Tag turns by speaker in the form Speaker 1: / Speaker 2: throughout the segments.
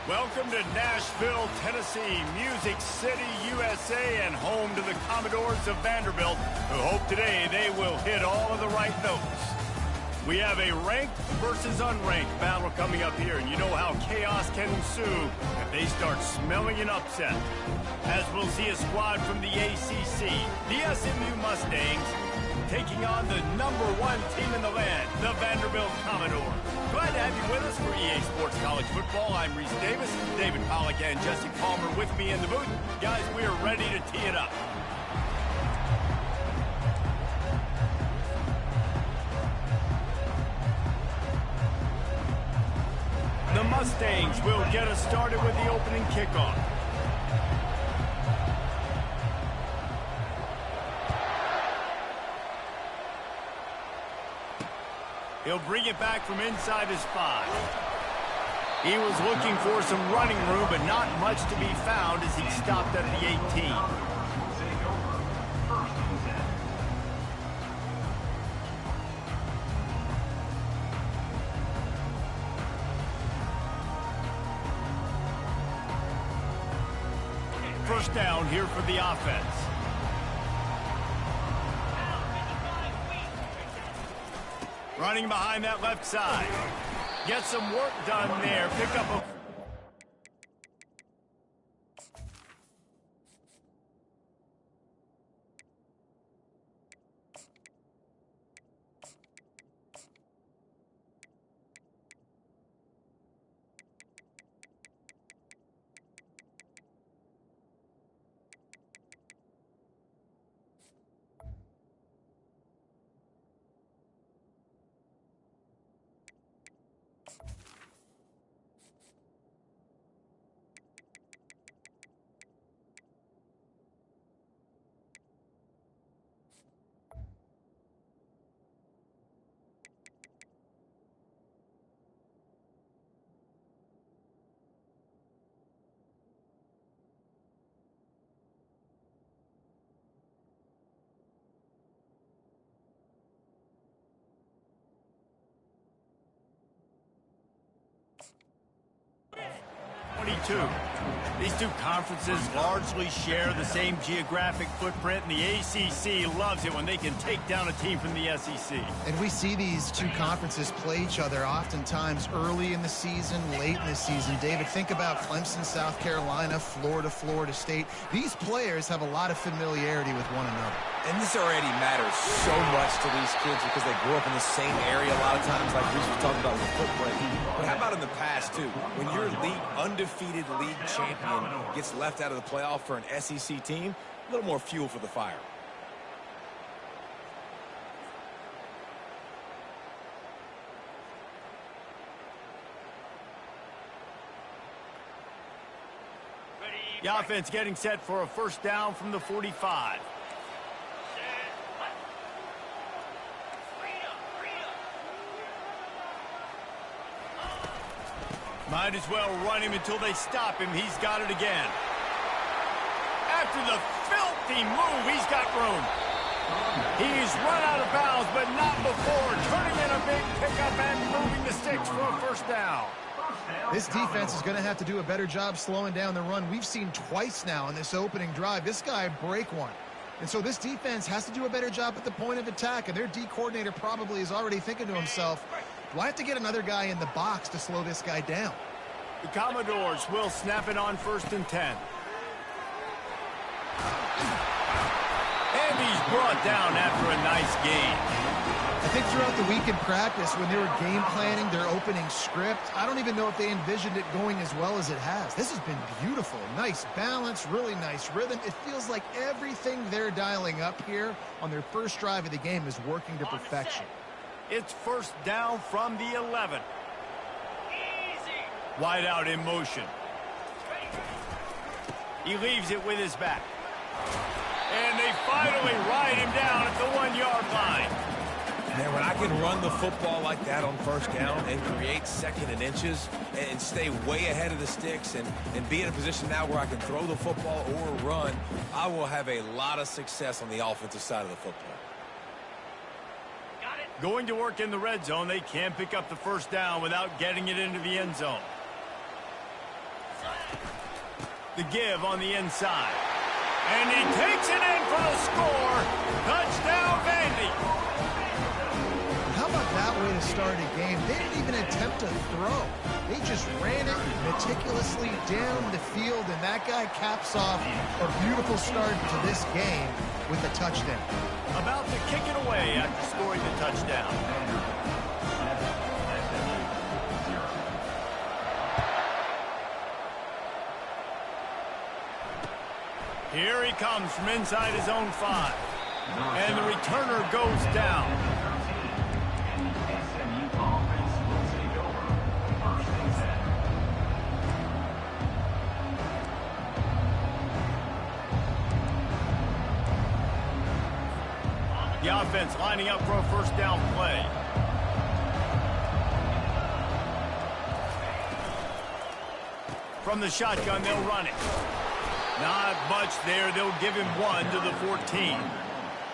Speaker 1: Welcome to Nashville, Tennessee, Music City, USA, and home to the Commodores of Vanderbilt, who hope today they will hit all of the right notes. We have a ranked versus unranked battle coming up here, and you know how chaos can ensue if they start smelling an upset. As we'll see a squad from the ACC, the SMU Mustangs, taking on the #1 team in the land, the Vanderbilt Commodores. Glad to have you with us for EA Sports College Football. I'm Reese Davis, David Pollack and Jesse Palmer with me in the booth. Guys, we are ready to tee it up. The Mustangs will get us started with the opening kickoff. He'll bring it back from inside his 5. He was looking for some running room, but not much to be found as he stopped at the 18. First down here for the offense. Running behind that left side. Get some work done there. Pick up a... These two conferences largely share the same geographic footprint, and the ACC loves it when they can take down a team from the SEC.
Speaker 2: And we see these two conferences play each other oftentimes early in the season, late in the season. David, think about Clemson, South Carolina, Florida, Florida State. These players have a lot of familiarity with one another.
Speaker 3: And this already matters so much to these kids because they grew up in the same area a lot of times, like we were talking about with footprint. But how about in the past, too? When your undefeated league champion gets left out of the playoff for an SEC team, a little more fuel for the fire.
Speaker 1: The offense getting set for a first down from the 45. Might as well run him until they stop him. He's got it again. After the filthy move, he's got room. He's run out of bounds, but not before. Turning in a big pickup and moving the sticks for a first down.
Speaker 2: This defense is going to have to do a better job slowing down the run. We've seen twice now in this opening drive this guy break one. And so this defense has to do a better job at the point of attack, and their D coordinator probably is already thinking to himself, do I have to get another guy in the box to slow this guy down?
Speaker 1: The Commodores will snap it on 1st and 10. And he's brought down after a nice gain.
Speaker 2: I think throughout the week in practice, when they were game planning their opening script, I don't even know if they envisioned it going as well as it has. This has been beautiful. Nice balance, really nice rhythm. It feels like everything they're dialing up here on their first drive of the game is working to perfection.
Speaker 1: It's first down from the 11. Wide out in motion. He leaves it with his back. And they finally ride him down at the 1-yard line.
Speaker 3: Man, when I can run the football like that on first down and create second and inches and stay way ahead of the sticks and be in a position now where I can throw the football or run, I will have a lot of success on the offensive side of the football.
Speaker 1: Going to work in the red zone, they can't pick up the first down without getting it into the end zone. The give on the inside. And he takes it in for the score. Touchdown, Vandy.
Speaker 2: How about that way to start a game? They didn't even attempt to throw. They just ran it meticulously down the field, and that guy caps off a beautiful start to this game with a touchdown.
Speaker 1: About to kick it away after scoring the touchdown. Here he comes from inside his own 5. And the returner goes down. The offense lining up for a first down play. From the shotgun, they'll run it. Not much there. They'll give him 1 to the 14.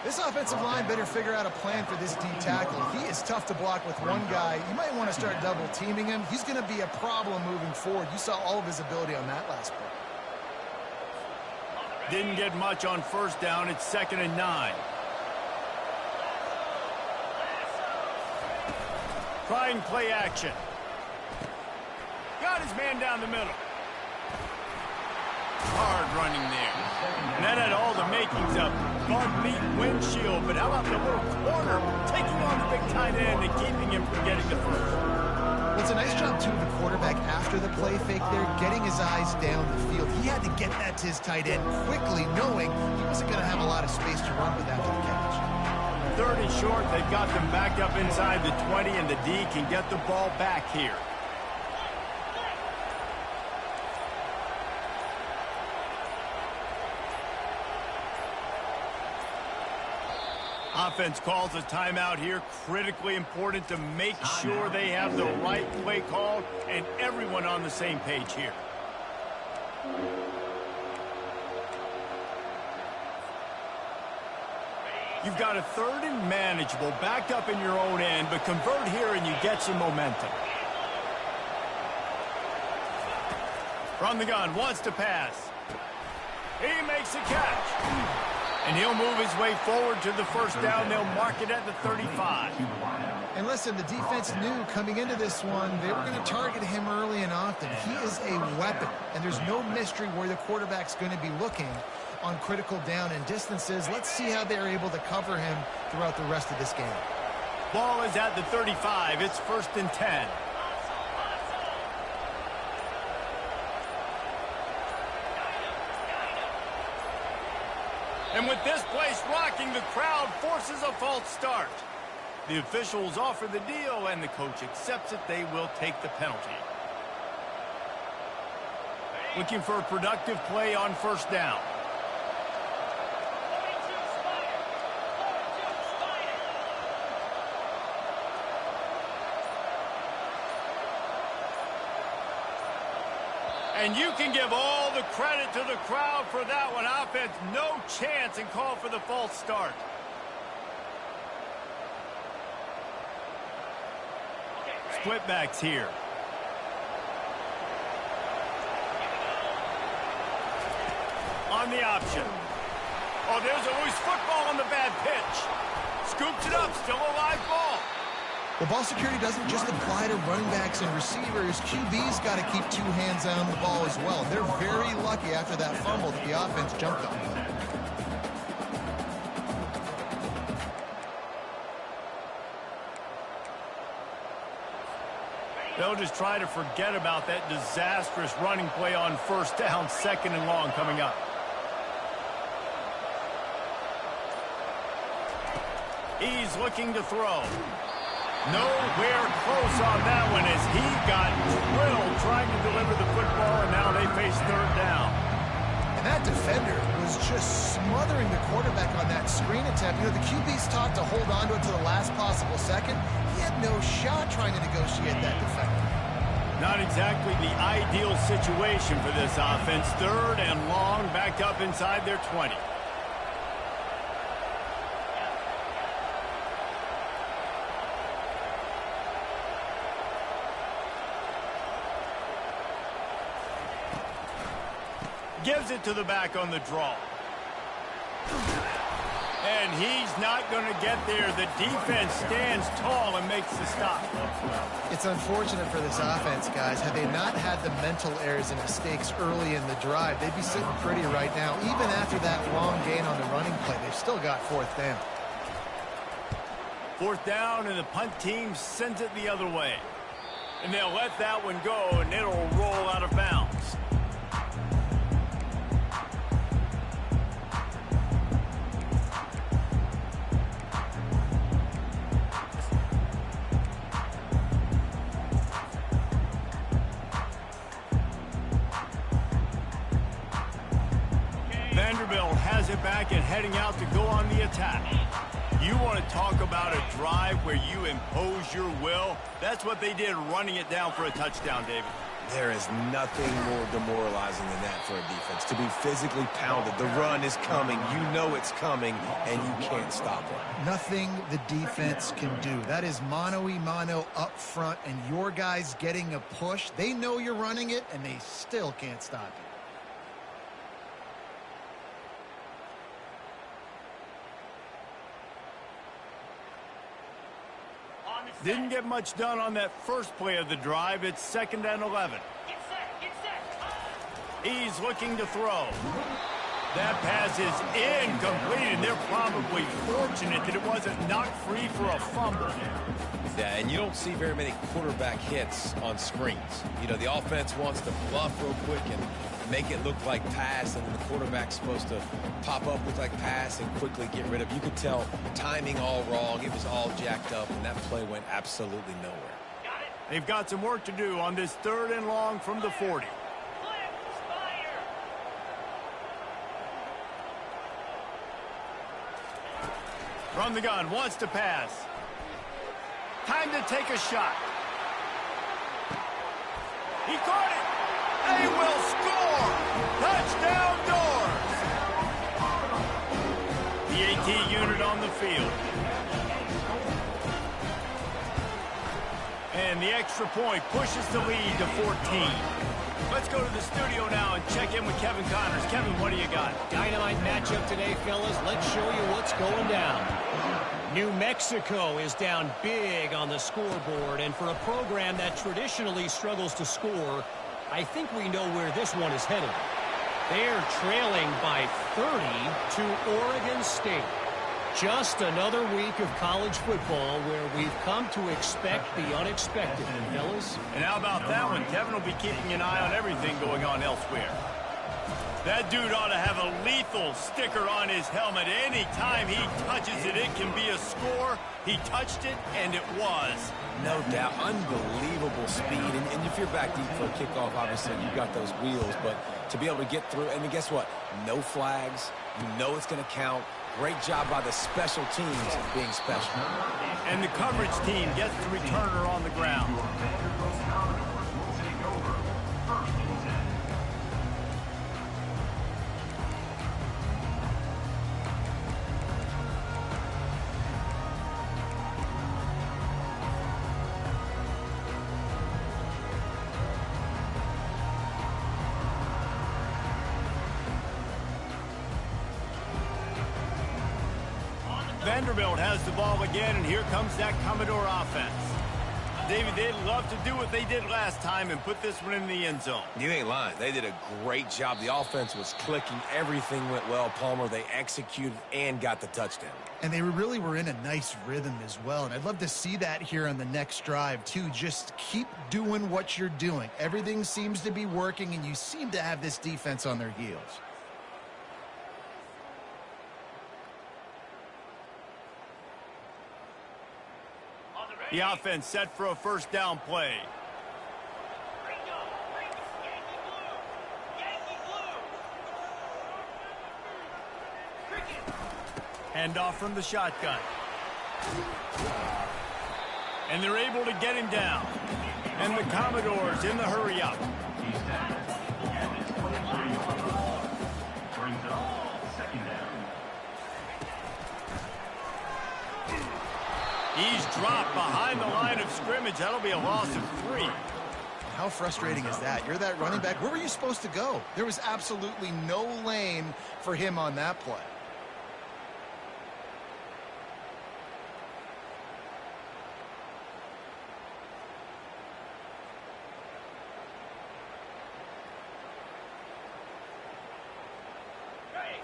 Speaker 2: This offensive line better figure out a plan for this D tackle. He is tough to block with one guy. You might want to start double teaming him. He's going to be a problem moving forward. You saw all of his ability on that last play.
Speaker 1: Didn't get much on first down. It's 2nd and 9. Trying play action. Got his man down the middle. Hard running there. And that had all the makings of bug meat windshield. But how about the little corner taking on the big tight end and keeping him from getting the first?
Speaker 2: Well, it's a nice job, too, of the quarterback after the play fake there, getting his eyes down the field. He had to get that to his tight end quickly, knowing he wasn't going to have a lot of space to run with after the catch.
Speaker 1: 3rd and short. They've got them backed up inside the 20, and the D can get the ball back here. Offense calls a timeout here. Critically important to make sure they have the right play call and everyone on the same page here. You've got a 3rd and manageable, backed up in your own end, but convert here and you get some momentum. From the gun, wants to pass. He makes a catch. And he'll move his way forward to the first down. They'll mark it at the 35.
Speaker 2: And listen, the defense knew coming into this one, they were going to target him early and often. He is a weapon, and there's no mystery where the quarterback's going to be looking on critical down and distances. Let's see how they're able to cover him throughout the rest of this game.
Speaker 1: Ball is at the 35. It's 1st and 10. And with this place rocking, the crowd forces a false start. The officials offer the deal, and the coach accepts it. They will take the penalty. Looking for a productive play on first down. And you can give all the credit to the crowd for that one. Offense, no chance, and call for the false start. Split backs here. On the option. Oh, there's a loose football on the bad pitch. Scoops it up, still a live ball.
Speaker 2: Well, ball security doesn't just apply to running backs and receivers. QB's got to keep 2 hands on the ball as well. They're very lucky after that fumble that the offense jumped on.
Speaker 1: They'll just try to forget about that disastrous running play on first down, 2nd and long coming up. He's looking to throw. Nowhere close on that one as he got drilled trying to deliver the football, and now they face 3rd down.
Speaker 2: And that defender was just smothering the quarterback on that screen attempt. You know, the QB's taught to hold on to it to the last possible second. He had no shot trying to negotiate that defender.
Speaker 1: Not exactly the ideal situation for this offense. 3rd and long, backed up inside their 20. Gives it to the back on the draw. And he's not going to get there. The defense stands tall and makes the stop.
Speaker 2: It's unfortunate for this offense, guys. Had they not had the mental errors and mistakes early in the drive, they'd be sitting pretty right now. Even after that long gain on the running play, they've still got fourth down.
Speaker 1: Fourth down, and the punt team sends it the other way. And they'll let that one go, and it'll roll out of bounds. Vanderbilt has it back and heading out to go on the attack. You want to talk about a drive where you impose your will? That's what they did, running it down for a touchdown, David.
Speaker 3: There is nothing more demoralizing than that for a defense. To be physically pounded. The run is coming. You know it's coming, and you can't stop it.
Speaker 2: Nothing the defense can do. That is mano-a-mano up front, and your guys getting a push. They know you're running it, and they still can't stop it.
Speaker 1: Didn't get much done on that first play of the drive. It's 2nd and 11. He's looking to throw. That pass is incomplete, and they're probably fortunate that it wasn't knocked free for a fumble.
Speaker 3: Yeah, and you don't see very many quarterback hits on screens. You know, the offense wants to bluff real quick and make it look like pass, and then the quarterback's supposed to pop up, look like pass, and quickly get rid of it. You could tell timing all wrong. It was all jacked up, and that play went absolutely nowhere.
Speaker 1: They've got some work to do on this 3rd and long from the 40. From the gun, wants to pass. Time to take a shot. He caught it. They will score. Touchdown Doors. The AT unit on the field. And the extra point pushes the lead to 14. Let's go to the studio now and check in with Kevin Connors. Kevin, what do you got?
Speaker 4: Dynamite matchup today, fellas. Let's show you what's going down. New Mexico is down big on the scoreboard, and for a program that traditionally struggles to score, I think we know where this one is headed. They're trailing by 30 to Oregon State. Just another week of college football where we've come to expect the unexpected, fellas.
Speaker 1: And how about that one? Kevin will be keeping an eye on everything going on elsewhere. That dude ought to have a lethal sticker on his helmet. Anytime he touches it, it can be a score. He touched it, and it was.
Speaker 3: No doubt. Unbelievable speed. And if you're back deep for a kickoff, obviously you've got those wheels. But to be able to get through, and then guess what? No flags. You know it's going to count. Great job by the special teams being special.
Speaker 1: And the coverage team gets the returner on the ground. Vanderbilt has the ball again, and here comes that Commodore offense. David, they'd love to do what they did last time and put this one in the end zone.
Speaker 3: You ain't lying. They did a great job. The offense was clicking. Everything went well, Palmer. They executed and got the touchdown.
Speaker 2: And they really were in a nice rhythm as well. And I'd love to see that here on the next drive, too. Just keep doing what you're doing. Everything seems to be working, and you seem to have this defense on their heels.
Speaker 1: The offense set for a first down play. Handoff from the shotgun. And they're able to get him down. And the Commodores in the hurry up. He's dropped behind the line of scrimmage. That'll be a loss of 3.
Speaker 2: How frustrating is that? You're that running back. Where were you supposed to go? There was absolutely no lane for him on that play.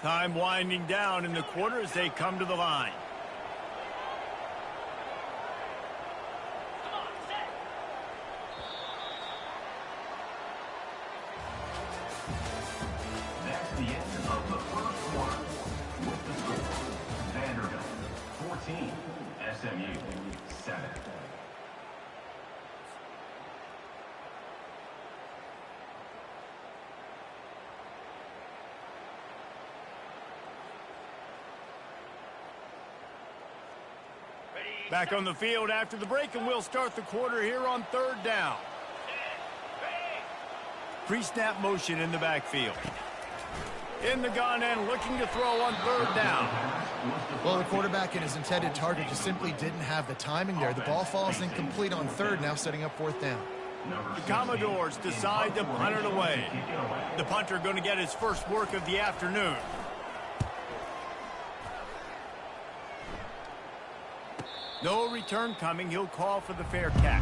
Speaker 1: Time winding down in the quarter as they come to the line.
Speaker 5: That's the end of the first quarter. With the score, Vanderbilt 14, SMU 7.
Speaker 1: Back on the field after the break, and we'll start the quarter here on 3rd down. Pre-snap motion in the backfield. In the gun and looking to throw on 3rd down.
Speaker 2: Well, the quarterback and his intended target just simply didn't have the timing there. The ball falls incomplete on 3rd, now setting up 4th down.
Speaker 1: The Commodores decide to punt it away. The punter going to get his first work of the afternoon. No return coming. He'll call for the fair catch.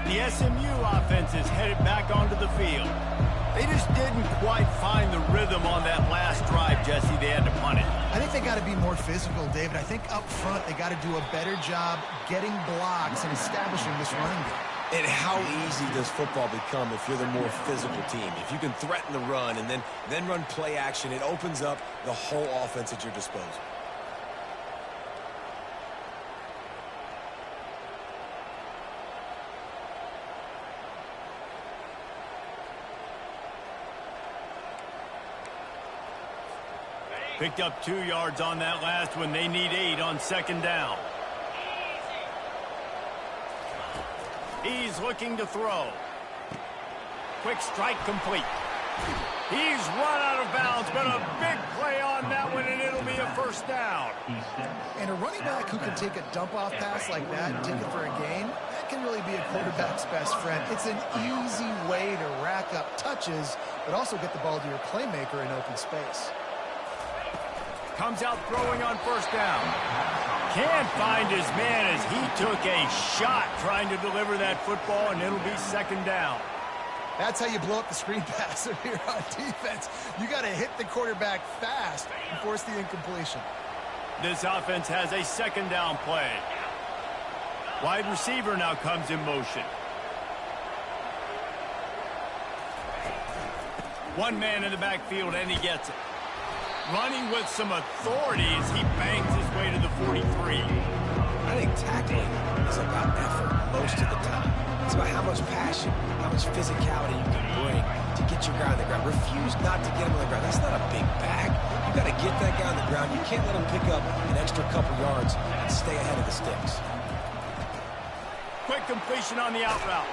Speaker 1: The SMU offense is headed back onto the field. They just didn't quite find the rhythm on that last drive, Jesse. They had to punt it.
Speaker 2: I think they got to be more physical, David. I think up front they got to do a better job getting blocks and establishing this running game.
Speaker 3: And how easy does football become if you're the more physical team? If you can threaten the run and then run play action, it opens up the whole offense at your disposal.
Speaker 1: Picked up 2 yards on that last one. They need 8 on 2nd down. He's looking to throw. Quick strike complete. He's run out of bounds, but a big play on that one, and it'll be a 1st down.
Speaker 2: And a running back who can take a dump-off pass like that and take it for a gain, that can really be a quarterback's best friend. It's an easy way to rack up touches, but also get the ball to your playmaker in open space.
Speaker 1: Comes out throwing on 1st down. Can't find his man as he took a shot trying to deliver that football, and it'll be 2nd down.
Speaker 2: That's how you blow up the screen pass if you're on defense. You got to hit the quarterback fast and force the incompletion.
Speaker 1: This offense has a 2nd down play. Wide receiver now comes in motion. One man in the backfield, and he gets it. Running with some authority as he bangs his way to the 43.
Speaker 3: I think tackling is about effort most of the time. It's about how much passion, how much physicality you can bring to get your guy on the ground. Refuse not to get him on the ground. That's not a big bag. You got to get that guy on the ground. You can't let him pick up an extra couple yards and stay ahead of the sticks.
Speaker 1: Quick completion on the out route.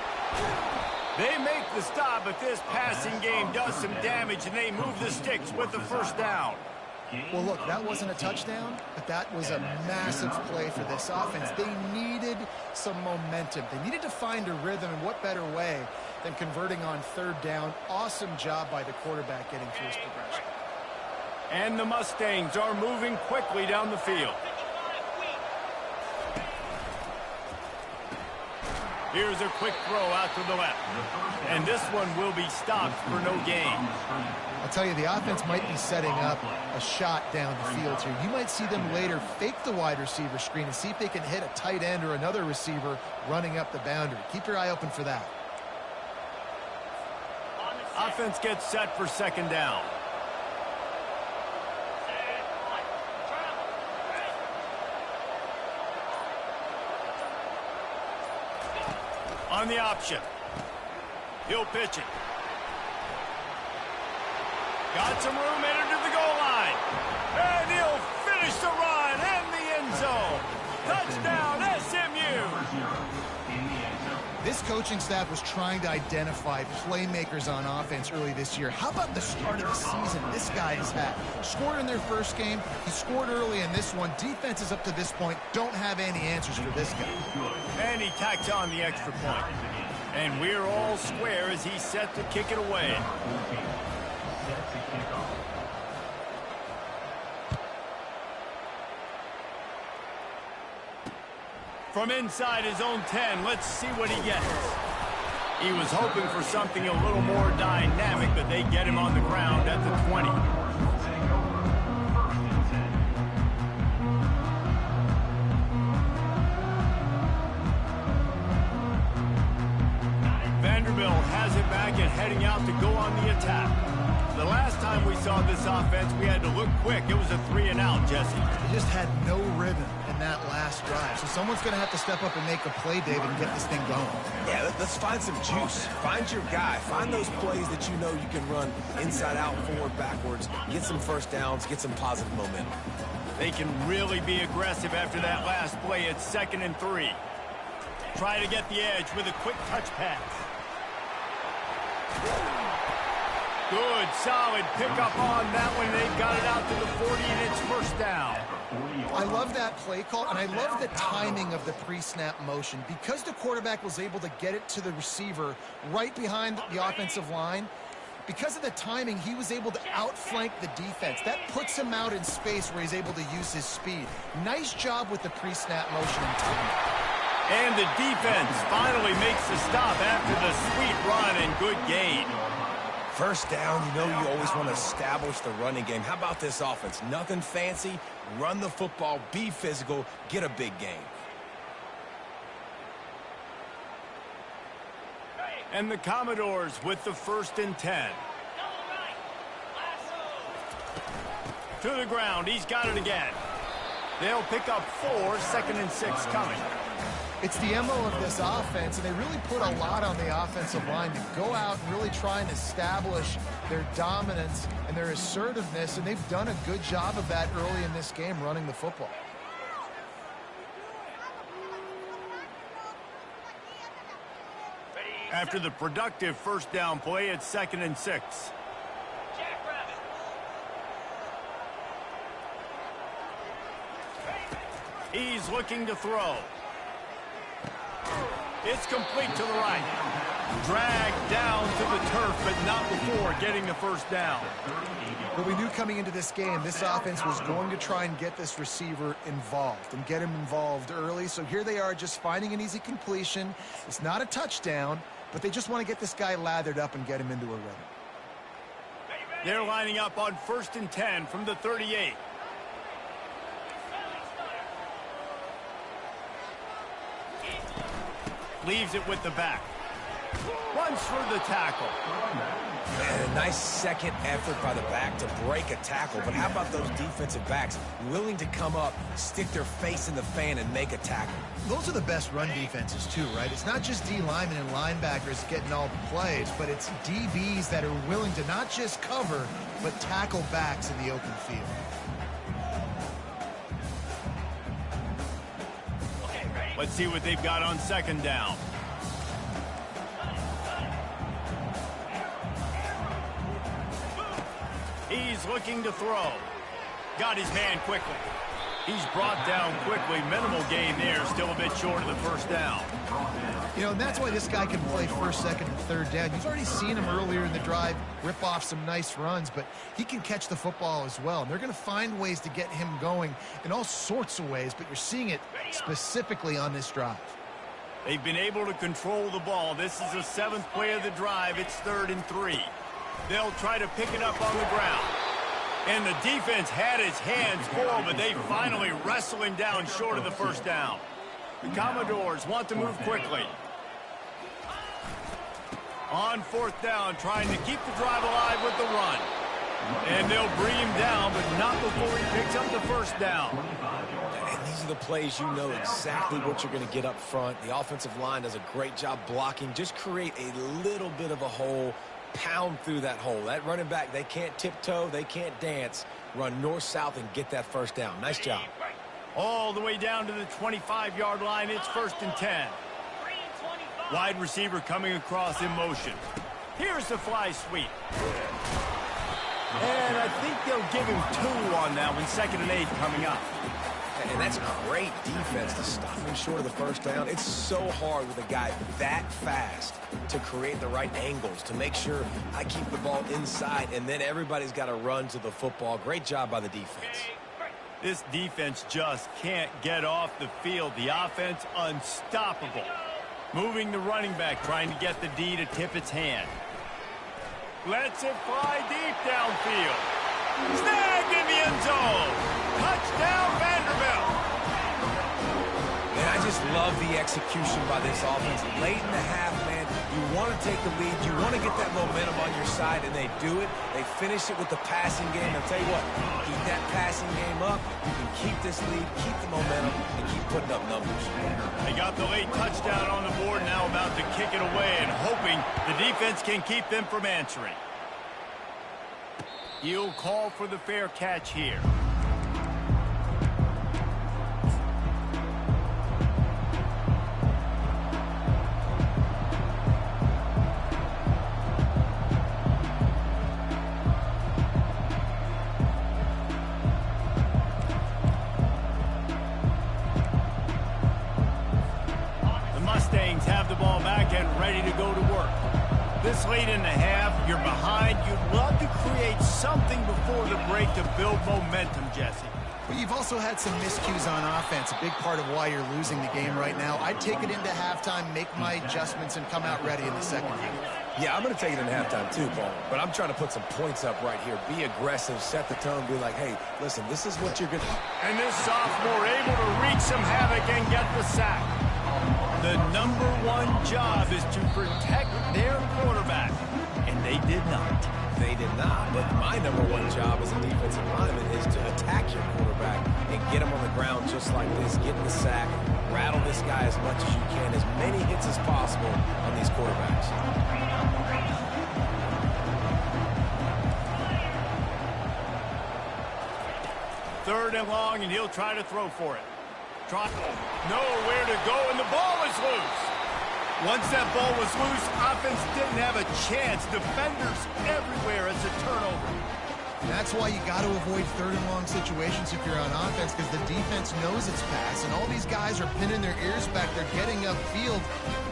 Speaker 1: They make the stop, but this passing game does some damage, and they move the sticks with the 1st down.
Speaker 2: Well, look, that wasn't a touchdown, but that was a massive play for this offense. They needed some momentum. They needed to find a rhythm, and what better way than converting on 3rd down. Awesome job by the quarterback getting through his progression.
Speaker 1: And the Mustangs are moving quickly down the field. Here's a quick throw out to the left. And this one will be stopped for no gain.
Speaker 2: I'll tell you, the offense might be setting up a shot down the field here. You might see them later fake the wide receiver screen and see if they can hit a tight end or another receiver running up the boundary. Keep your eye open for that.
Speaker 1: Offense gets set for 2nd down. On the option. He'll pitch it. Got some room, entered to the goal line. And he'll finish the run in the end zone. Touchdown, SMU.
Speaker 2: This This coaching staff was trying to identify playmakers on offense early this year. How about the start of the season this guy has had? Scored in their first game. He scored early in this one. Defenses up to this point don't have any answers for this guy.
Speaker 1: And he tacks on the extra point. And we're all square as he's set to kick it away. From inside his own 10, let's see what he gets. He was hoping for something a little more dynamic, but they get him on the ground at the 20. Vanderbilt has it back and heading out to go on the attack. The last time we saw this offense, we had to look quick. It was a 3-and-out, Jesse.
Speaker 2: They just had no rhythm in that last drive. So someone's going to have to step up and make a play, David, and get this thing going.
Speaker 3: Yeah, let's find some juice. Find your guy. Find those plays that you know you can run inside out, forward, backwards. Get some first downs. Get some positive momentum.
Speaker 1: They can really be aggressive after that last play. It's 2nd and 3. Try to get the edge with a quick touch pass. Good, solid pickup on that one. They've got it out to the 40, and it's first down.
Speaker 2: I love that play call, and I love the timing of the pre-snap motion. Because the quarterback was able to get it to the receiver right behind the offensive line, because of the timing, he was able to outflank the defense. That puts him out in space where he's able to use his speed. Nice job with the pre-snap motion and timing.
Speaker 1: And the defense finally makes the stop after the sweet run and good gain.
Speaker 3: First down, you know you always want to establish the running game. How about this offense? Nothing fancy. Run the football, be physical, get a big gain.
Speaker 1: And the Commodores with the 1st and 10. To the ground, he's got it again. They'll pick up 4, 2nd and 6 coming.
Speaker 2: It's the MO of this offense, and they really put a lot on the offensive line to go out and really try and establish their dominance and their assertiveness, and they've done a good job of that early in this game running the football.
Speaker 1: After the productive first down play, it's 2nd and 6. He's looking to throw. It's complete to the right. Dragged down to the turf, but not before getting the first down.
Speaker 2: But we knew coming into this game, this offense was going to try and get this receiver involved and get him involved early. So here they are just finding an easy completion. It's not a touchdown, but they just want to get this guy lathered up and get him into a rhythm.
Speaker 1: They're lining up on 1st and 10 from the 38. Leaves it with the back. Runs for the tackle.
Speaker 3: And a nice second effort by the back to break a tackle. But how about those defensive backs willing to come up, stick their face in the fan, and make a tackle?
Speaker 2: Those are the best run defenses, too, right? It's not just D linemen and linebackers getting all the plays, but it's DBs that are willing to not just cover, but tackle backs in the open field.
Speaker 1: Let's see what they've got on 2nd down. He's looking to throw. Got his man quickly. He's brought down quickly. Minimal gain there. Still a bit short of the first down.
Speaker 2: You know, and that's why this guy can play 1st, 2nd, and 3rd down. You've already seen him earlier in the drive rip off some nice runs, but he can catch the football as well. And they're going to find ways to get him going in all sorts of ways, but you're seeing it specifically on this drive.
Speaker 1: They've been able to control the ball. This is the 7th play of the drive. It's 3rd and 3. They'll try to pick it up on the ground. And the defense had his hands full, but they finally wrestle him down short of the first down. The Commodores want to move quickly. On 4th down, trying to keep the drive alive with the run. And they'll bring him down, but not before he picks up the first down.
Speaker 3: And these are the plays you know exactly what you're going to get up front. The offensive line does a great job blocking. Just create a little bit of a hole. Pound through that hole. That running back, they can't tiptoe, they can't dance. Run north-south and get that first down. Nice job.
Speaker 1: All the way down to the 25-yard line. It's 1st and 10. Wide receiver coming across in motion. Here's the fly sweep. And I think they'll give him 2 on that one, 2nd and 8 coming up.
Speaker 3: And that's great defense to stop him short of the first down. It's so hard with a guy that fast to create the right angles, to make sure I keep the ball inside, and then everybody's got to run to the football. Great job by the defense.
Speaker 1: This defense just can't get off the field. The offense unstoppable. Moving the running back, trying to get the D to tip its hand. Lets it fly deep downfield. Snagged in the end zone. Touchdown, Vanderbilt.
Speaker 3: Man, I just love the execution by this offense. Late in the half, man, you want to take the lead. You want to get that momentum on your side, and they do it. They finish it with the passing game. I'll tell you what, keep that passing game up. You can keep this lead, keep the momentum, and keep putting up numbers.
Speaker 1: They got the late touchdown on the board, now about to kick it away and hoping the defense can keep them from answering. He'll call for the fair catch here. The Mustangs have the ball back and ready to go to work. This late in the half, you're behind. You'd love to create something before the break to build momentum, Jesse.
Speaker 2: But you've also had some miscues on offense, a big part of why you're losing the game right now. I'd take it into halftime, make my adjustments, and come out ready in the second half.
Speaker 3: Yeah, I'm going to take it in halftime too, Paul. But I'm trying to put some points up right here. Be aggressive, set the tone, be like, hey, listen, this is what you're going to...
Speaker 1: And this sophomore able to wreak some havoc and get the sack. The #1 job is to protect their quarterback, and they did not.
Speaker 3: They did not, but my #1 job as a defensive lineman is to attack your quarterback and get him on the ground just like this, get the sack, rattle this guy as much as you can, as many hits as possible on these quarterbacks.
Speaker 1: 3rd and long, and he'll try to throw for it. Nowhere to go, and the ball is loose. Once that ball was loose, offense didn't have a chance. Defenders everywhere. It's a turnover.
Speaker 2: That's why you got to avoid 3rd and long situations if you're on offense, because the defense knows it's pass, and all these guys are pinning their ears back. They're getting upfield,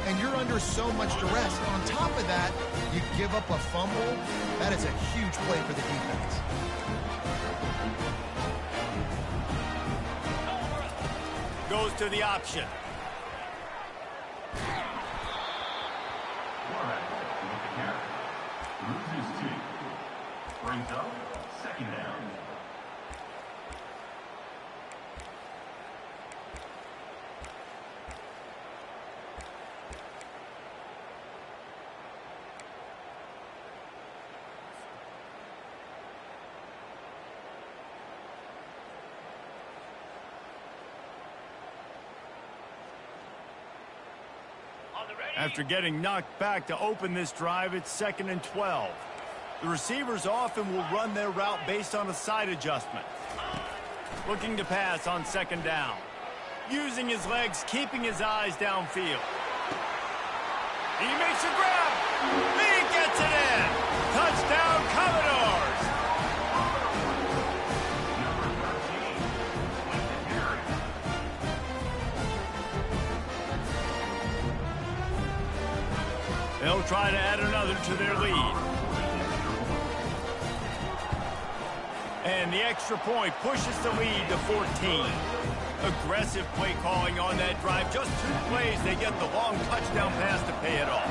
Speaker 2: and you're under so much duress. On top of that, you give up a fumble. That is a huge play for the defense.
Speaker 1: Goes to the option.
Speaker 5: With the carry. Loses 2. Brings up 2nd down.
Speaker 1: After getting knocked back to open this drive, it's 2nd and 12. The receivers often will run their route based on a side adjustment. Looking to pass on 2nd down. Using his legs, keeping his eyes downfield. He makes a grab. He gets it in. Touchdown, Commodores. They'll try to add another to their lead. And the extra point pushes the lead to 14. Aggressive play calling on that drive. Just 2 plays, they get the long touchdown pass to pay it off.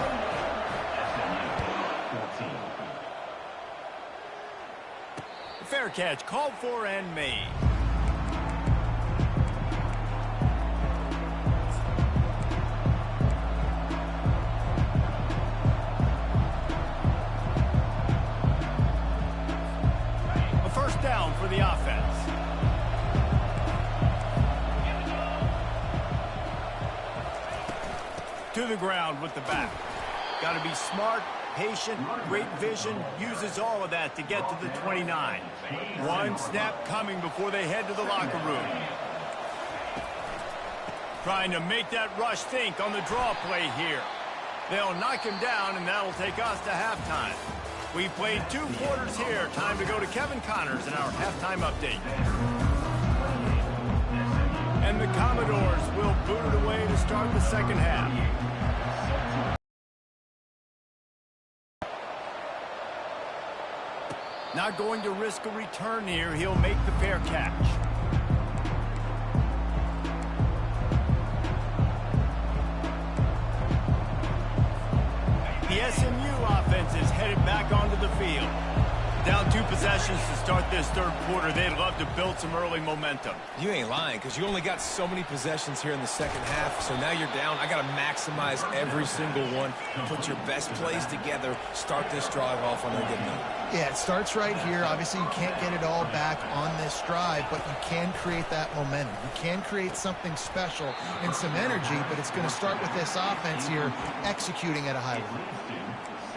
Speaker 1: Fair catch called for and made. Down for the offense. To the ground with the back. Got to be smart, patient, great vision, uses all of that to get to the 29. One snap coming before they head to the locker room. Trying to make that rush think on the draw play here. They'll knock him down, and that'll take us to halftime. We played 2 quarters here. Time to go to Kevin Connors in our halftime update. And the Commodores will boot it away to start the second half. Not going to risk a return here. He'll make the fair catch. The SMU offense is headed back onto the field. Down 2 possessions to start this third quarter. They'd love to build some early momentum.
Speaker 3: You ain't lying, because you only got so many possessions here in the second half, so now you're down. I got to maximize every single one. Put your best plays together. Start this drive off on a good note.
Speaker 2: Yeah, it starts right here. Obviously, you can't get it all back on this drive, but you can create that momentum. You can create something special and some energy, but it's going to start with this offense here executing at a high level.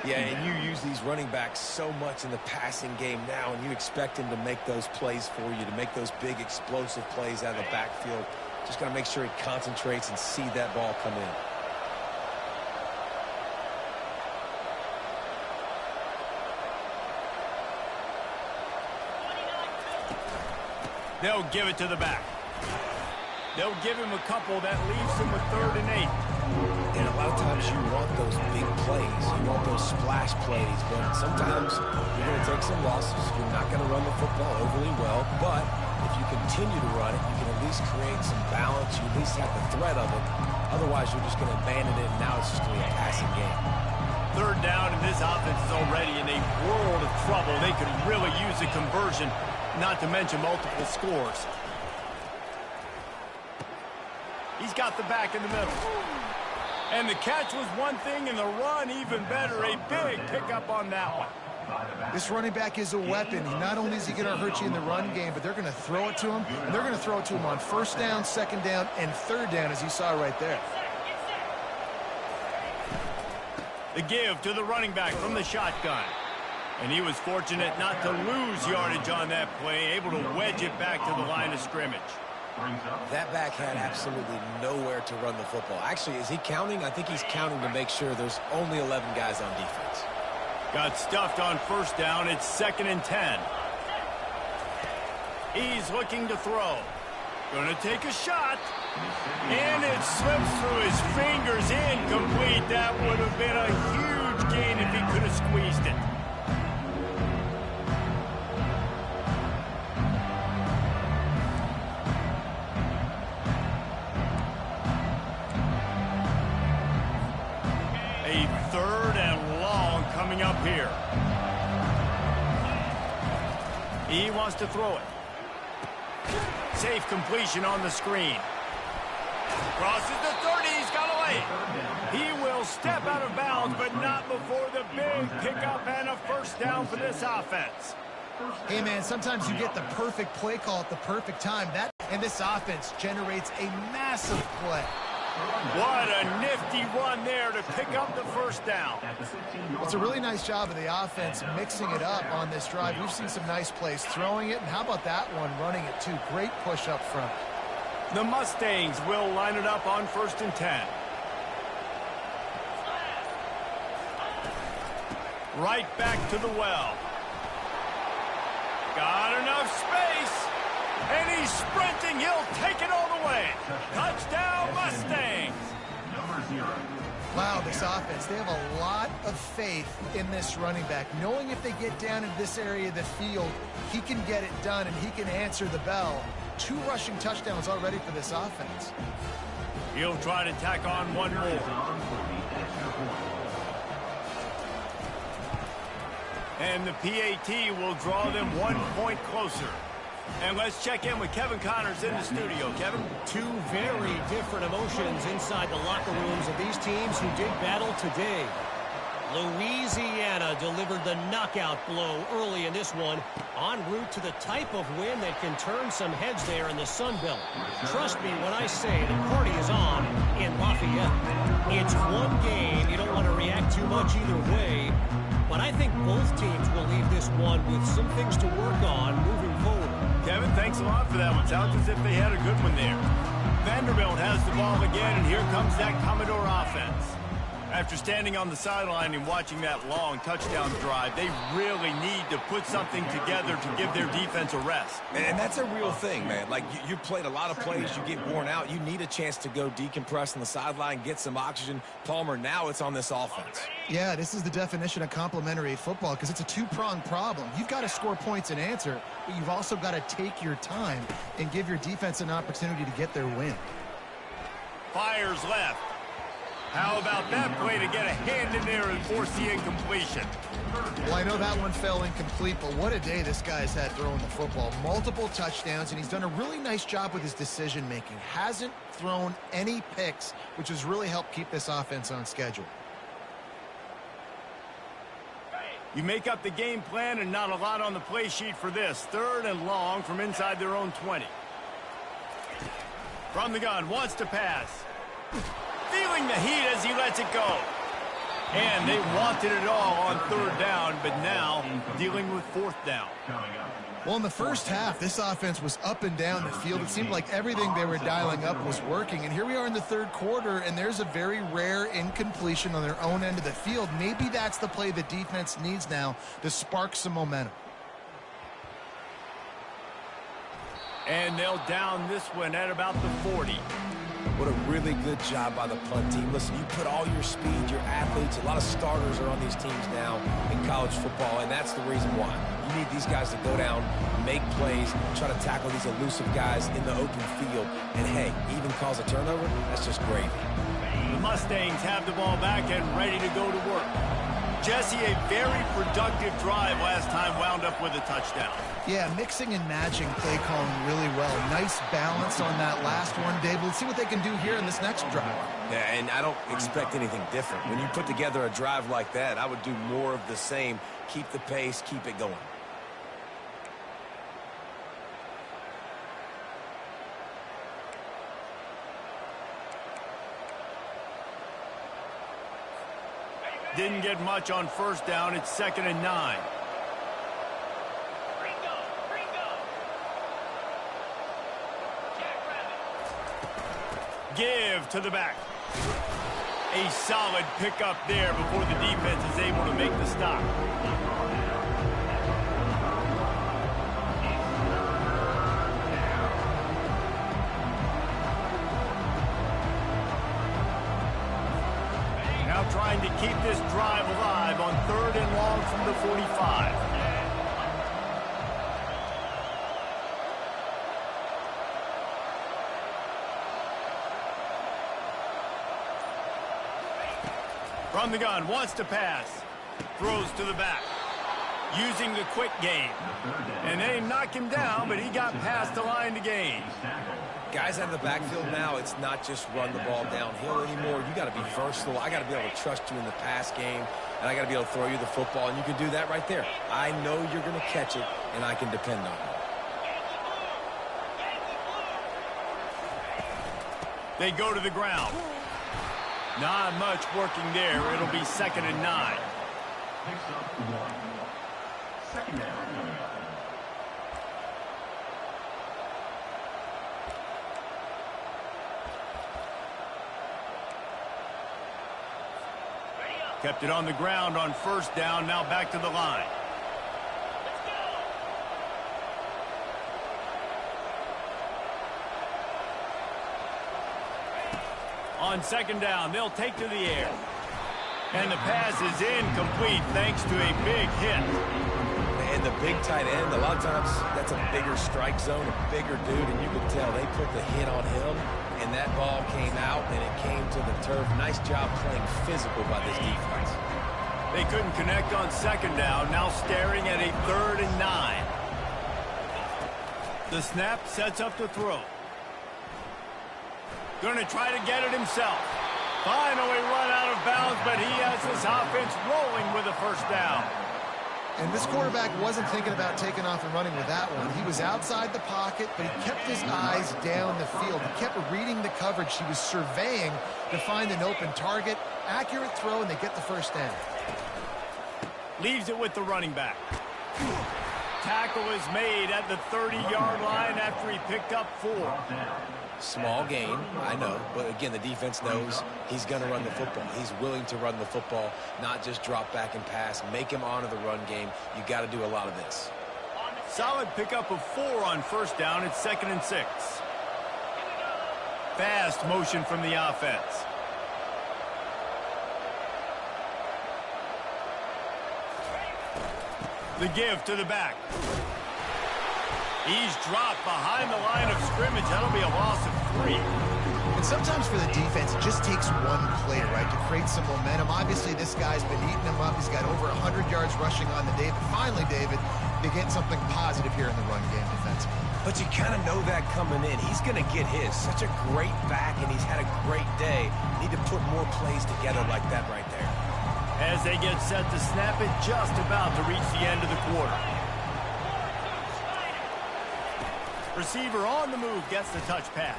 Speaker 3: Yeah, and you use these running backs so much in the passing game now, and you expect him to make those plays for you, to make those big explosive plays out of the backfield. Just got to make sure he concentrates and see that ball come in.
Speaker 1: They'll give it to the back. They'll give him a couple that leaves him with 3rd and 8.
Speaker 3: And a lot of times you want those big plays. You want those splash plays. But sometimes you're going to take some losses. You're not going to run the football overly well. But if you continue to run it, you can at least create some balance. You at least have the threat of it. Otherwise, you're just going to abandon it, and now it's just going to be a passing game.
Speaker 1: 3rd down, and this offense is already in a world of trouble. They could really use a conversion, not to mention multiple scores. He's got the back in the middle. And the catch was one thing, and the run even better. A big pickup on that one.
Speaker 2: This running back is a weapon. Not only is he going to hurt you in the run game, but they're going to throw it to him, and they're going to throw it to him on 1st down, 2nd down, and 3rd down, as you saw right there.
Speaker 1: The give to the running back from the shotgun. And he was fortunate not to lose yardage on that play, able to wedge it back to the line of scrimmage.
Speaker 3: That back had absolutely nowhere to run the football. Actually, is he counting? I think he's counting to make sure there's only 11 guys on defense.
Speaker 1: Got stuffed on 1st down. It's 2nd and 10. He's looking to throw. Gonna take a shot. And it slips through his fingers. Incomplete. That would have been a huge gain if he could have squeezed it. A 3rd and long coming up here. He wants to throw it. Safe completion on the screen. Crosses the 30. He's got away. He will step out of bounds, but not before the big pickup and a 1st down for this offense.
Speaker 2: Hey, man, sometimes you get the perfect play call at the perfect time. And this offense generates a massive play.
Speaker 1: What a nifty run there to pick up the 1st down.
Speaker 2: It's a really nice job of the offense mixing it up on this drive. We've seen some nice plays throwing it, and how about that one running it too? Great push up front.
Speaker 1: The Mustangs will line it up on 1st and 10. Right back to the well. Got enough space. And he's sprinting. He'll take it all the way. Touchdown, Mustangs.
Speaker 2: Wow, this offense, they have a lot of faith in this running back, knowing if they get down in this area of the field, he can get it done and he can answer the bell. 2 rushing touchdowns already for this offense.
Speaker 1: He'll try to tack on one more. And the PAT will draw them 1 point closer. And let's check in with Kevin Connors in the studio. Kevin?
Speaker 4: 2 very different emotions inside the locker rooms of these teams who did battle today. Louisiana delivered the knockout blow early in this one, en route to the type of win that can turn some heads there in the Sun Belt. Trust me when I say the party is on in Lafayette. It's one game. You don't want to react too much either way, but I think both teams will leave this one with some things to work on moving forward.
Speaker 1: Kevin, thanks a lot for that one. Sounds as if they had a good one there. Vanderbilt has the ball again, and here comes that Commodore offense. After standing on the sideline and watching that long touchdown drive, they really need to put something together to give their defense a rest.
Speaker 3: And that's a real thing, man. Like, you played a lot of plays, you get worn out. You need a chance to go decompress on the sideline, get some oxygen. Palmer, now it's on this offense.
Speaker 2: Yeah, this is the definition of complementary football because it's a two-pronged problem. You've got to score points and answer, but you've also got to take your time and give your defense an opportunity to get their win.
Speaker 1: Fires left. How about that play to get a hand in there and force the incompletion?
Speaker 2: Well, I know that one fell incomplete, but what a day this guy's had throwing the football. Multiple touchdowns, and he's done a really nice job with his decision-making. Hasn't thrown any picks, which has really helped keep this offense on schedule.
Speaker 1: You make up the game plan and not a lot on the play sheet for this. 3rd and long from inside their own 20. From the gun, wants to pass. Feeling the heat as he lets it go. And they wanted it all on 3rd down, but now dealing with 4th down.
Speaker 2: Well, in the first half, this offense was up and down the field. It seemed like everything they were dialing up was working. And here we are in the 3rd quarter, and there's a very rare incompletion on their own end of the field. Maybe that's the play the defense needs now to spark some momentum.
Speaker 1: And they'll down this one at about the 40.
Speaker 3: What a really good job by the punt team. Listen, you put all your speed, your athletes, a lot of starters are on these teams now in college football, and that's the reason why. You need these guys to go down, make plays, try to tackle these elusive guys in the open field, and hey, even cause a turnover, that's just gravy.
Speaker 1: The Mustangs have the ball back and ready to go to work. Jesse, a very productive drive last time wound up with a touchdown.
Speaker 2: Yeah, mixing and matching play calling really well. Nice balance on that last one, Dave. Let's see what they can do here in this next drive.
Speaker 3: Yeah, and I don't expect anything different. When you put together a drive like that, I would do more of the same. Keep the pace, keep it going.
Speaker 1: Didn't get much on 1st down. It's 2nd and 9. Give to the back. A solid pickup there before the defense is able to make the stop. Now trying to keep this drive alive on 3rd and long from the 45. From the gun, wants to pass. Throws to the back. Using the quick game. And they knock him down, but he got past the line to gain.
Speaker 3: Guys out of the backfield now, it's not just run the ball downhill anymore. You got to be versatile. I got to be able to trust you in the pass game, and I got to be able to throw you the football, and you can do that right there. I know you're going to catch it, and I can depend on it.
Speaker 1: They go to the ground. Not much working there. It'll be 2nd and 9.
Speaker 5: Picks up 1. 2nd down.
Speaker 1: Kept it on the ground on 1st down. Now back to the line. On 2nd down, they'll take to the air. And the pass is incomplete thanks to a big hit.
Speaker 3: And the big tight end, a lot of times that's a bigger strike zone, a bigger dude, and you could tell they put the hit on him, and that ball came out, and it came to the turf. Nice job playing physical by this defense.
Speaker 1: They couldn't connect on 2nd down, now staring at a 3rd and 9. The snap sets up the throw. Going to try to get it himself. Finally run out of bounds, but he has his offense rolling with a 1st down.
Speaker 2: And this quarterback wasn't thinking about taking off and running with that one. He was outside the pocket, but he kept his eyes down the field. He kept reading the coverage. He was surveying to find an open target. Accurate throw, and they get the 1st down.
Speaker 1: Leaves it with the running back. tackle is made at the 30-yard line after he picked up 4.
Speaker 3: Small gain, I know, but again, the defense knows he's going to run the football. He's willing to run the football, not just drop back and pass. Make him honor the run game. You got to do a lot of this.
Speaker 1: Solid pickup of 4 on first down. It's 2nd and 6. Fast motion from the offense. The give to the back. He's dropped behind the line of scrimmage. That'll be a loss of 3.
Speaker 2: And sometimes for the defense, it just takes one play, right, to create some momentum. Obviously, this guy's been eating them up. He's got over 100 yards rushing on the day. But finally, David, they get something positive here in the run game defensively.
Speaker 3: But you kind of know that coming in. He's going to get his. Such a great back, and he's had a great day. Need to put more plays together like that right there.
Speaker 1: As they get set to snap it, just about to reach the end of the quarter. Receiver on the move gets the touch pass.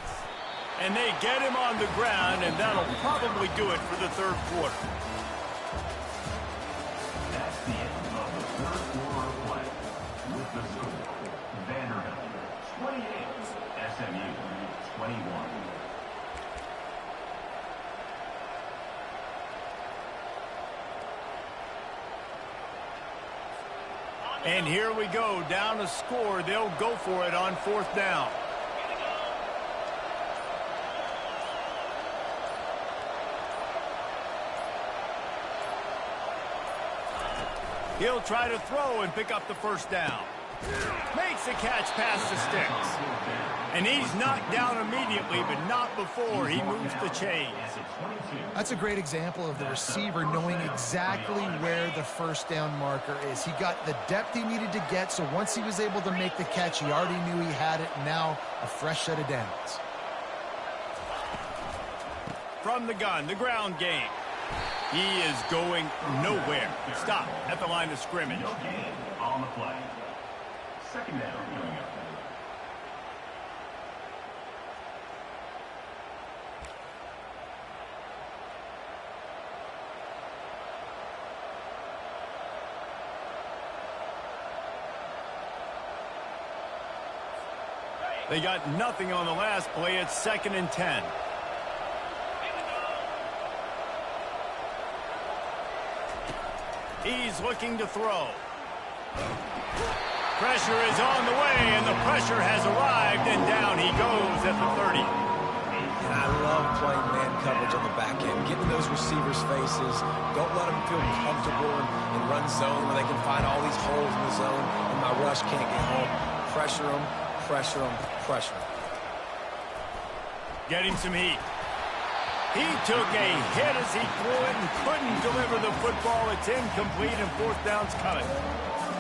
Speaker 1: And they get him on the ground, and that'll probably do it for the third quarter.
Speaker 5: That's the end of the third quarter of play. With the score, Vanderbilt 28, SMU 21.
Speaker 1: And here we go, down a score. They'll go for it on 4th down. He'll try to throw and pick up the first down. Makes the catch past the sticks. And he's knocked down immediately, but not before he moves the chains.
Speaker 2: That's a great example of the receiver knowing exactly where the first down marker is. He got the depth he needed to get, so once he was able to make the catch, he already knew he had it. Now a fresh set of downs.
Speaker 1: From the gun, the ground game. He is going nowhere. Stop at the line of scrimmage.
Speaker 5: No gain on the play. Second down coming up.
Speaker 1: They got nothing on the last play. It's 2nd and 10. He's looking to throw. Pressure is on the way, and the pressure has arrived, and down he goes at the 30.
Speaker 3: And I love playing man coverage on the back end, getting those receivers' faces. Don't let them feel comfortable and run zone where they can find all these holes in the zone, and my rush can't get home. Pressure them, pressure them, pressure them.
Speaker 1: Getting some heat. He took a hit as he threw it and couldn't deliver the football. It's incomplete, and 4th down's coming.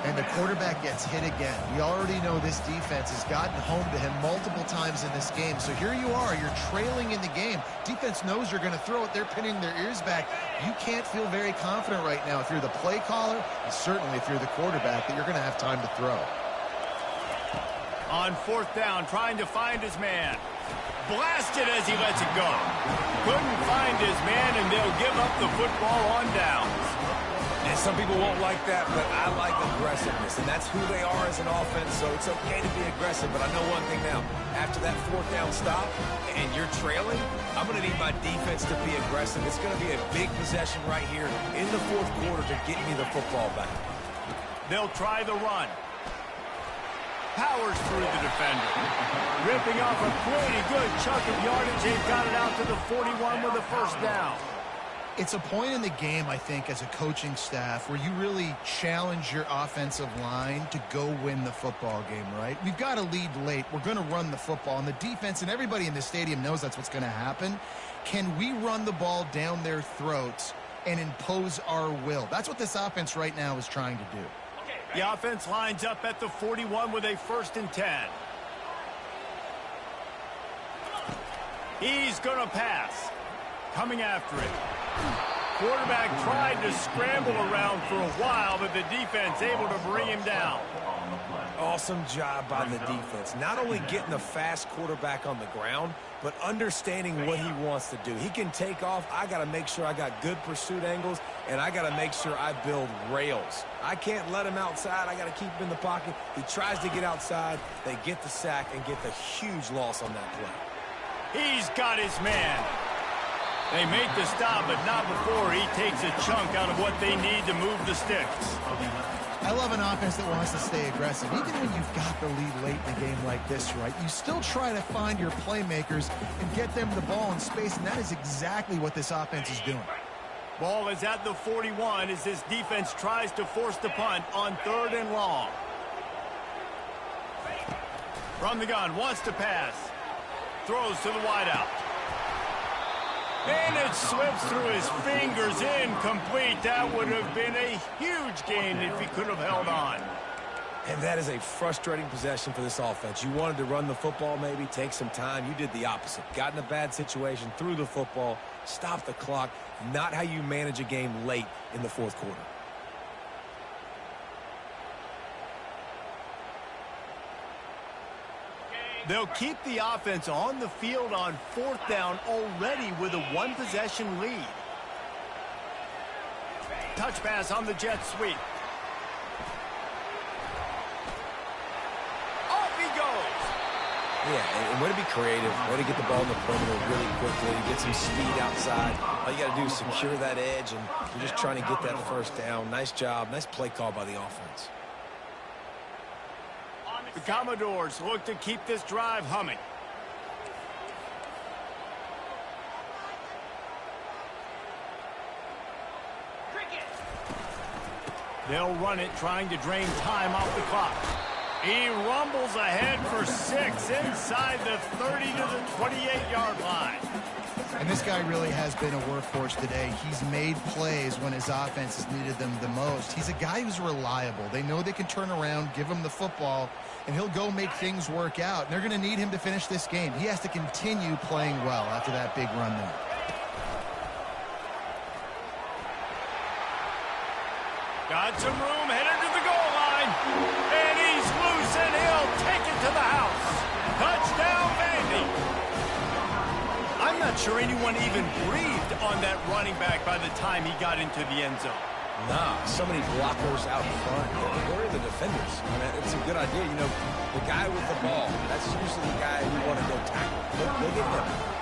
Speaker 2: And the quarterback gets hit again. We already know this defense has gotten home to him multiple times in this game. So here you are, you're trailing in the game. Defense knows you're going to throw it. They're pinning their ears back. You can't feel very confident right now if you're the play caller, and certainly if you're the quarterback, that you're going to have time to throw.
Speaker 1: On 4th down, trying to find his man. Blasted as he lets it go. Couldn't find his man, and they'll give up the football on downs.
Speaker 3: And some people won't like that, but I like aggressiveness, and that's who they are as an offense, so it's okay to be aggressive. But I know one thing now. After that 4th down stop, and you're trailing, I'm going to need my defense to be aggressive. It's going to be a big possession right here in the 4th quarter to get me the football back.
Speaker 1: They'll try the run. Powers through the defender. Ripping off a pretty good chunk of yardage. They've got it out to the 41 with a first down.
Speaker 2: It's a point in the game, I think, as a coaching staff where you really challenge your offensive line to go win the football game, right? We've got to lead late. We're going to run the football, and the defense and everybody in the stadium knows that's what's going to happen. Can we run the ball down their throats and impose our will? That's what this offense right now is trying to do.
Speaker 1: The offense lines up at the 41 with a 1st and 10. He's going to pass. Coming after it. Quarterback tried to scramble around for a while, but the defense able to bring him down.
Speaker 3: Awesome job by the defense. Not only getting a fast quarterback on the ground, but understanding what he wants to do. He can take off. I got to make sure I got good pursuit angles, and I got to make sure I build rails. I can't let him outside. I got to keep him in the pocket. He tries to get outside. They get the sack and get the huge loss on that play.
Speaker 1: He's got his man. They make the stop, but not before he takes a chunk out of what they need to move the sticks.
Speaker 2: I love an offense that wants to stay aggressive. Even when you've got the lead late in a game like this, right, you still try to find your playmakers and get them the ball in space, and that is exactly what this offense is doing.
Speaker 1: Ball is at the 41 as this defense tries to force the punt on 3rd and long. From the gun, wants to pass. Throws to the wideout. And it slips through his fingers, incomplete. That would have been a huge gain if he could have held on.
Speaker 3: And that is a frustrating possession for this offense. You wanted to run the football, maybe take some time. You did the opposite. Got in a bad situation, threw the football, stopped the clock. Not how you manage a game late in the 4th quarter.
Speaker 1: They'll keep the offense on the field on 4th down already with a 1-possession lead. Touch pass on the jet sweep. Off he goes.
Speaker 3: Yeah, and way to be creative, way to get the ball in the perimeter really quickly, get some speed outside. All you got to do is secure that edge, and you're just trying to get that 1st down. Nice job, nice play call by the offense.
Speaker 1: The Commodores look to keep this drive humming. They'll run it, trying to drain time off the clock. He rumbles ahead for 6 inside the 30 to the 28-yard line.
Speaker 2: And this guy really has been a workhorse today. He's made plays when his offense has needed them the most. He's a guy who's reliable. They know they can turn around, give him the football, and he'll go make things work out. And they're going to need him to finish this game. He has to continue playing well after that big run there.
Speaker 1: Got some room, headed to the goal line. And he's loose, and he'll take it to the house. Touchdown, Vandy. I'm not sure anyone even breathed on that running back by the time he got into the end zone.
Speaker 3: Nah, so many blockers out front. Where are the defenders? I mean, it's a good idea. You know, the guy with the ball, that's usually the guy you want to go tackle. Go get him.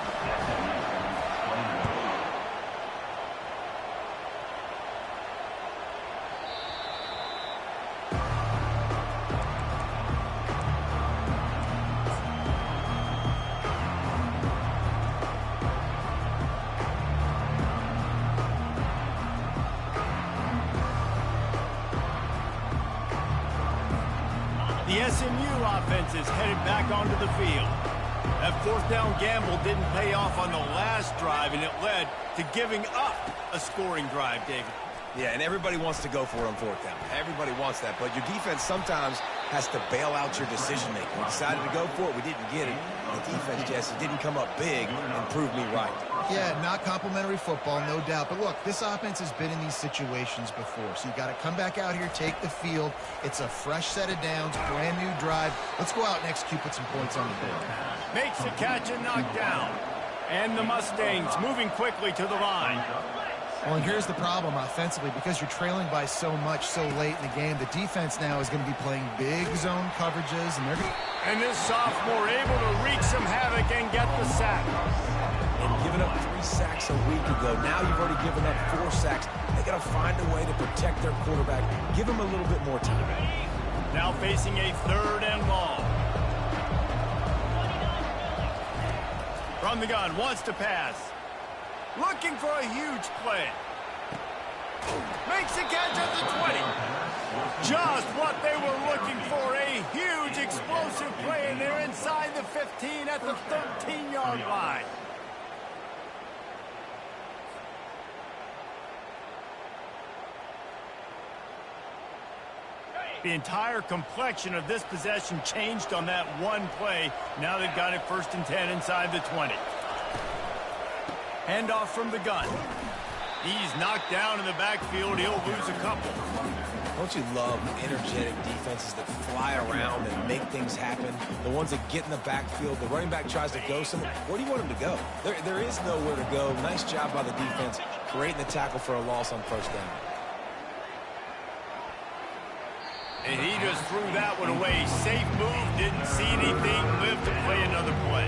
Speaker 1: The SMU offense is headed back onto the field. That 4th down gamble didn't pay off on the last drive, and it led to giving up a scoring drive, David.
Speaker 3: Yeah, and everybody wants to go for it on 4th down. Everybody wants that, but your defense sometimes has to bail out your decision-making. We decided to go for it. We didn't get it. The defense, Jesse, didn't come up big and prove me right.
Speaker 2: Yeah, not complimentary football, no doubt. But look, this offense has been in these situations before. So you got to come back out here, take the field. It's a fresh set of downs, brand new drive. Let's go out and execute, put some points on the board.
Speaker 1: Makes the catch and knock down. And the Mustangs moving quickly to the line.
Speaker 2: Well, and here's the problem offensively. Because you're trailing by so much so late in the game, the defense now is going to be playing big zone coverages.
Speaker 1: And this sophomore able to wreak some havoc and get the sack.
Speaker 3: And giving up 3 sacks a week ago. Now you've already given up 4 sacks. They got to find a way to protect their quarterback. Give him a little bit more time.
Speaker 1: Now facing a 3rd and long. From the gun, wants to pass. Looking for a huge play. Makes the catch at the 20. Just what they were looking for. A huge explosive play, and they're inside the 15 at the 13-yard line. The entire complexion of this possession changed on that one play. Now they've got it 1st and 10 inside the 20. Handoff from the gun. He's knocked down in the backfield. He'll lose a couple.
Speaker 3: Don't you love energetic defenses that fly around and make things happen? The ones that get in the backfield, the running back tries to go somewhere. Where do you want him to go? There is nowhere to go. Nice job by the defense, creating the tackle for a loss on first down.
Speaker 1: And he just threw that one away. Safe move, didn't see anything, lived to play another play.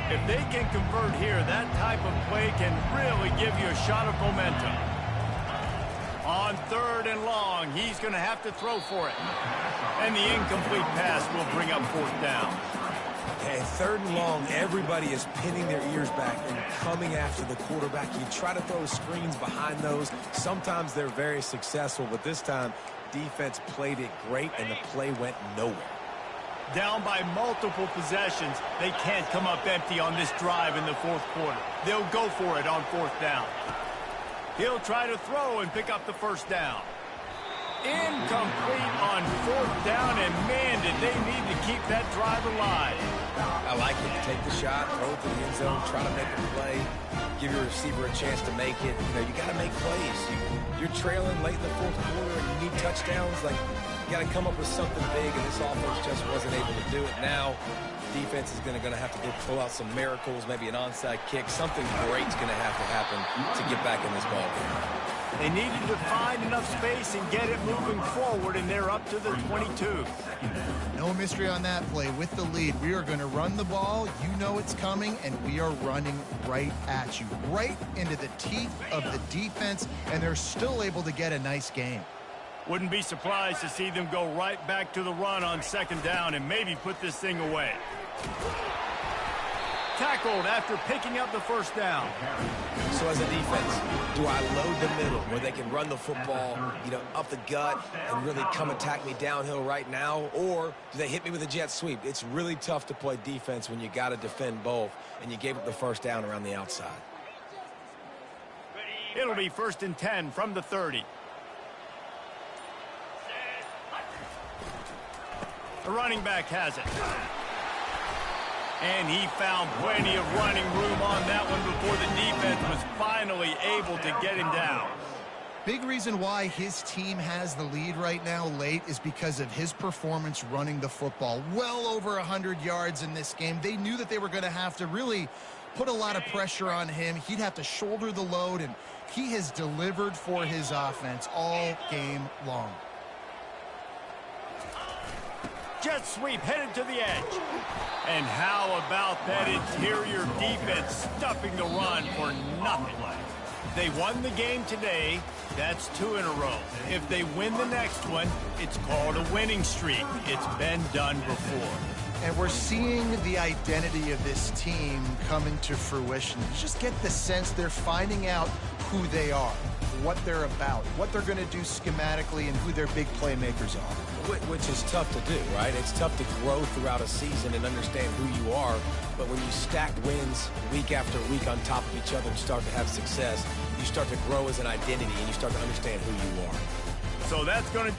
Speaker 1: If they can convert here, that type of play can really give you a shot of momentum. On 3rd and long, he's going to have to throw for it. And the incomplete pass will bring up 4th down.
Speaker 3: Okay, 3rd and long, everybody is pinning their ears back and coming after the quarterback. You try to throw screens behind those. Sometimes they're very successful, but this time, defense played it great, and the play went nowhere.
Speaker 1: Down by multiple possessions, they can't come up empty on this drive in the 4th quarter. They'll go for it on 4th down. He'll try to throw and pick up the 1st down. Incomplete on 4th down, and man, did they need to keep that drive alive.
Speaker 3: I like it. Take the shot, throw it to the end zone, try to make a play, give your receiver a chance to make it. You know, you got to make plays. You're trailing late in the 4th quarter, and you need touchdowns. Like, you got to come up with something big, and this offense just wasn't able to do it. Now, the defense is going to have to go pull out some miracles, maybe an onside kick. Something great's going to have to happen to get back in this ballgame.
Speaker 1: They needed to find enough space and get it moving forward, and they're up to the 22.
Speaker 2: No mystery on that play. With the lead, we are going to run the ball. You know it's coming, and we are running right at you, right into the teeth of the defense, and they're still able to get a nice game.
Speaker 1: Wouldn't be surprised to see them go right back to the run on 2nd down and maybe put this thing away. Tackled after picking up the 1st down.
Speaker 3: So as a defense, do I load the middle where they can run the football, you know, up the gut and really come attack me downhill right now? Or do they hit me with a jet sweep? It's really tough to play defense when you got to defend both, and you gave up the 1st down around the outside.
Speaker 1: It'll be 1st and 10 from the 30. The running back has it. And he found plenty of running room on that one before the defense was finally able to get him down.
Speaker 2: Big reason why his team has the lead right now late is because of his performance running the football. Well over 100 yards in this game. They knew that they were going to have to really put a lot of pressure on him. He'd have to shoulder the load, and he has delivered for his offense all game long.
Speaker 1: Jet sweep headed to the edge. And how about that interior defense stuffing the run for nothing? They won the game today. That's 2 in a row. If they win the next one, it's called a winning streak. It's been done before.
Speaker 2: And we're seeing the identity of this team come into fruition. You just get the sense they're finding out who they are, what they're about, what they're going to do schematically, and who their big playmakers are.
Speaker 3: Which is tough to do, right? It's tough to grow throughout a season and understand who you are. But when you stack wins week after week on top of each other and start to have success, you start to grow as an identity and you start to understand who you are.
Speaker 1: So that's going to